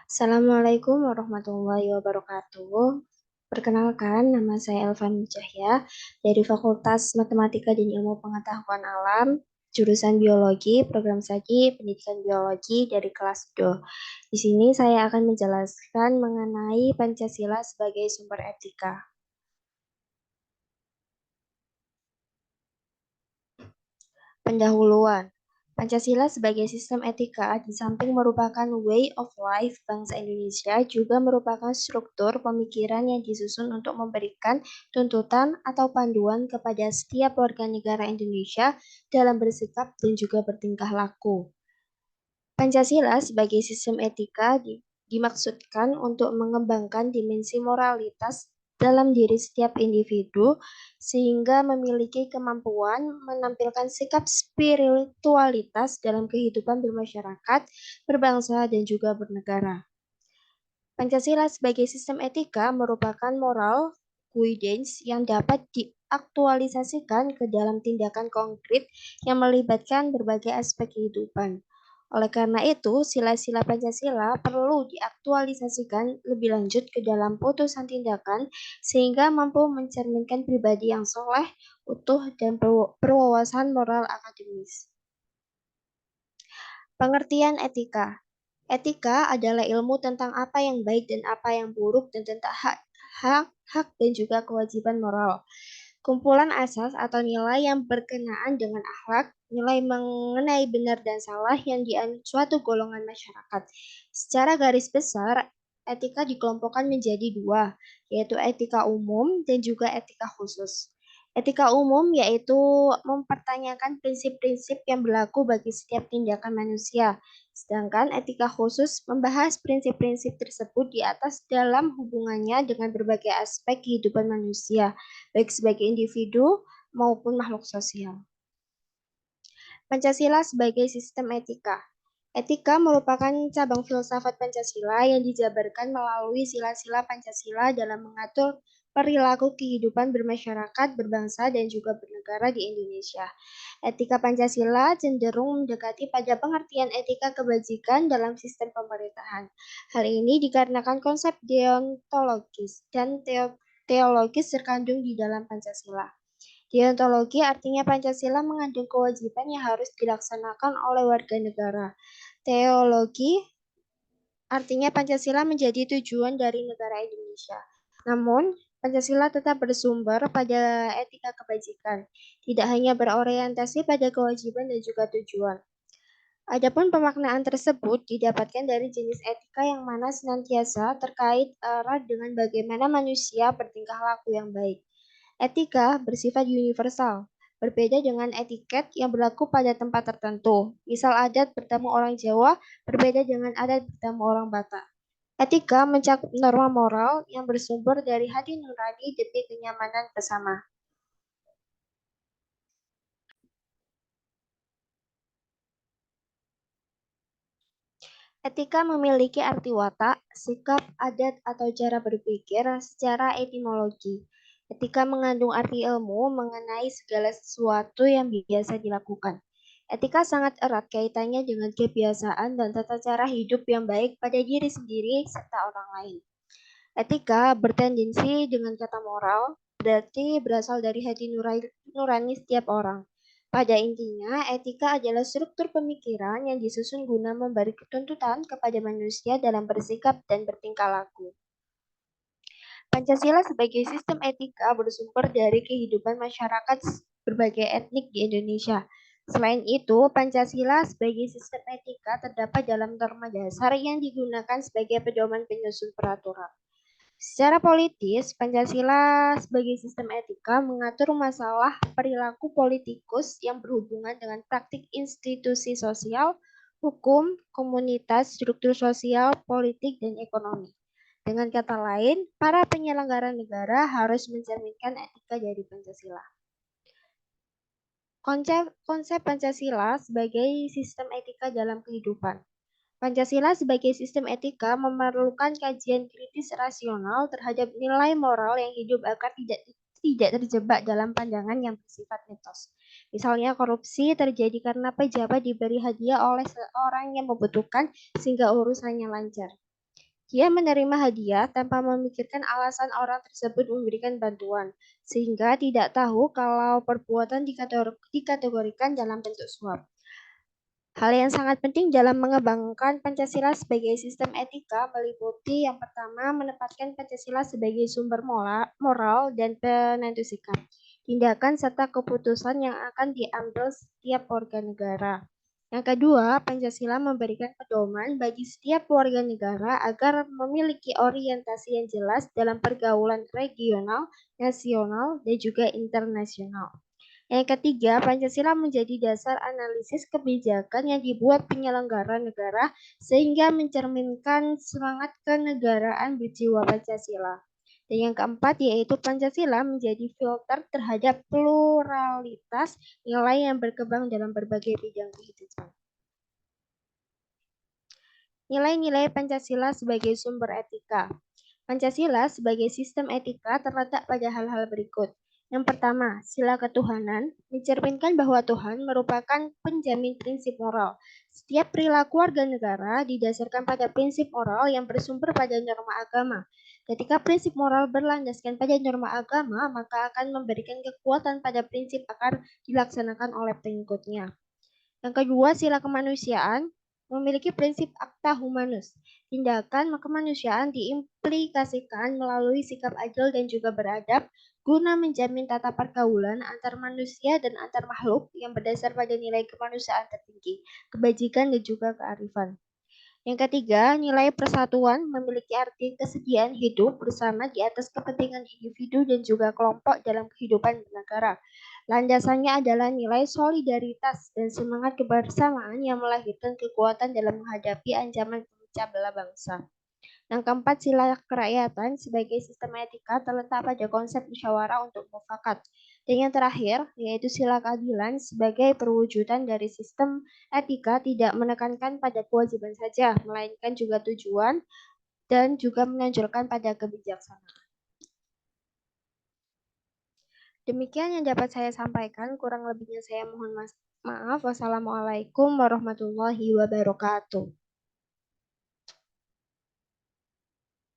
Assalamualaikum warahmatullahi wabarakatuh. Perkenalkan, nama saya Elvan Cahya dari Fakultas Matematika dan Ilmu Pengetahuan Alam, jurusan Biologi, Program Studi Pendidikan Biologi dari kelas Do. Di sini saya akan menjelaskan mengenai Pancasila sebagai sumber etika. Pendahuluan. Pancasila sebagai sistem etika di samping merupakan way of life bangsa Indonesia juga merupakan struktur pemikiran yang disusun untuk memberikan tuntutan atau panduan kepada setiap warga negara Indonesia dalam bersikap dan juga bertingkah laku. Pancasila sebagai sistem etika dimaksudkan untuk mengembangkan dimensi moralitas dalam diri setiap individu sehingga memiliki kemampuan menampilkan sikap spiritualitas dalam kehidupan bermasyarakat, berbangsa, dan juga bernegara. Pancasila sebagai sistem etika merupakan moral guidance yang dapat diaktualisasikan ke dalam tindakan konkret yang melibatkan berbagai aspek kehidupan. Oleh karena itu, sila-sila Pancasila perlu diaktualisasikan lebih lanjut ke dalam putusan tindakan sehingga mampu mencerminkan pribadi yang soleh, utuh, dan berwawasan moral akademis. Pengertian etika. Etika adalah ilmu tentang apa yang baik dan apa yang buruk dan tentang hak dan juga kewajiban moral. Kumpulan asas atau nilai yang berkenaan dengan akhlak, nilai mengenai benar dan salah yang dianut suatu golongan masyarakat. Secara garis besar, etika dikelompokkan menjadi dua, yaitu etika umum dan juga etika khusus. Etika umum yaitu mempertanyakan prinsip-prinsip yang berlaku bagi setiap tindakan manusia, sedangkan etika khusus membahas prinsip-prinsip tersebut di atas dalam hubungannya dengan berbagai aspek kehidupan manusia, baik sebagai individu maupun makhluk sosial. Pancasila sebagai sistem etika. Etika merupakan cabang filsafat Pancasila yang dijabarkan melalui sila-sila Pancasila dalam mengatur perilaku kehidupan bermasyarakat, berbangsa, dan juga bernegara di Indonesia. Etika Pancasila cenderung mendekati pada pengertian etika kebajikan dalam sistem pemerintahan. Hal ini dikarenakan konsep deontologis dan teologis terkandung di dalam Pancasila. Deontologi artinya Pancasila mengandung kewajiban yang harus dilaksanakan oleh warga negara. Teologi artinya Pancasila menjadi tujuan dari negara Indonesia. Namun, Pancasila tetap bersumber pada etika kebajikan, tidak hanya berorientasi pada kewajiban dan juga tujuan. Adapun pemaknaan tersebut didapatkan dari jenis etika yang mana senantiasa terkait erat dengan bagaimana manusia bertingkah laku yang baik. Etika bersifat universal, berbeda dengan etiket yang berlaku pada tempat tertentu. Misal adat bertemu orang Jawa berbeda dengan adat bertemu orang Batak. Etika mencakup norma moral yang bersumber dari hati nurani demi kenyamanan bersama. Etika memiliki arti watak, sikap, adat, atau cara berpikir secara etimologi. Etika mengandung arti ilmu mengenai segala sesuatu yang biasa dilakukan. Etika sangat erat kaitannya dengan kebiasaan dan tata cara hidup yang baik pada diri sendiri serta orang lain. Etika bertendensi dengan kata moral, berarti berasal dari hati nurani setiap orang. Pada intinya, etika adalah struktur pemikiran yang disusun guna memberi tuntutan kepada manusia dalam bersikap dan bertingkah laku. Pancasila sebagai sistem etika bersumber dari kehidupan masyarakat berbagai etnik di Indonesia. Selain itu, Pancasila sebagai sistem etika terdapat dalam norma dasar yang digunakan sebagai pedoman penyusun peraturan. Secara politis, Pancasila sebagai sistem etika mengatur masalah perilaku politikus yang berhubungan dengan praktik institusi sosial, hukum, komunitas, struktur sosial, politik, dan ekonomi. Dengan kata lain, para penyelenggara negara harus mencerminkan etika dari Pancasila. Konsep Pancasila sebagai sistem etika dalam kehidupan. Pancasila sebagai sistem etika memerlukan kajian kritis rasional terhadap nilai moral yang hidup agar tidak terjebak dalam pandangan yang bersifat mitos. Misalnya korupsi terjadi karena pejabat diberi hadiah oleh seorang yang membutuhkan sehingga urusannya lancar. Dia menerima hadiah tanpa memikirkan alasan orang tersebut memberikan bantuan, sehingga tidak tahu kalau perbuatan dikategorikan dalam bentuk suap. Hal yang sangat penting dalam mengembangkan Pancasila sebagai sistem etika meliputi yang pertama, menempatkan Pancasila sebagai sumber moral dan penentu sikap, tindakan serta keputusan yang akan diambil setiap warga negara. Yang kedua, Pancasila memberikan pedoman bagi setiap warga negara agar memiliki orientasi yang jelas dalam pergaulan regional, nasional, dan juga internasional. Yang ketiga, Pancasila menjadi dasar analisis kebijakan yang dibuat penyelenggara negara sehingga mencerminkan semangat kenegaraan berjiwa Pancasila. Dan yang keempat yaitu Pancasila menjadi filter terhadap pluralitas nilai yang berkembang dalam berbagai bidang kehidupan. Nilai-nilai Pancasila sebagai sumber etika. Pancasila sebagai sistem etika terletak pada hal-hal berikut. Yang pertama, sila ketuhanan mencerminkan bahwa Tuhan merupakan penjamin prinsip moral. Setiap perilaku warga negara didasarkan pada prinsip moral yang bersumber pada norma agama. Ketika prinsip moral berlandaskan pada norma agama, maka akan memberikan kekuatan pada prinsip agar dilaksanakan oleh pengikutnya. Yang kedua, sila kemanusiaan memiliki prinsip acta humanus. Tindakan kemanusiaan diimplikasikan melalui sikap adil dan juga beradab guna menjamin tata pergaulan antar manusia dan antar makhluk yang berdasar pada nilai kemanusiaan tertinggi, kebajikan dan juga kearifan. Yang ketiga, nilai persatuan memiliki arti kesediaan hidup bersama di atas kepentingan individu dan juga kelompok dalam kehidupan bernegara. Landasannya adalah nilai solidaritas dan semangat kebersamaan yang melahirkan kekuatan dalam menghadapi ancaman pemecah belah bangsa. Yang keempat, sila kerakyatan sebagai sistem etika terletak pada konsep musyawarah untuk mufakat. Dan yang terakhir, yaitu sila keadilan sebagai perwujudan dari sistem etika tidak menekankan pada kewajiban saja, melainkan juga tujuan dan juga menonjolkan pada kebijaksanaan. Demikian yang dapat saya sampaikan, kurang lebihnya saya mohon maaf. Wassalamualaikum warahmatullahi wabarakatuh.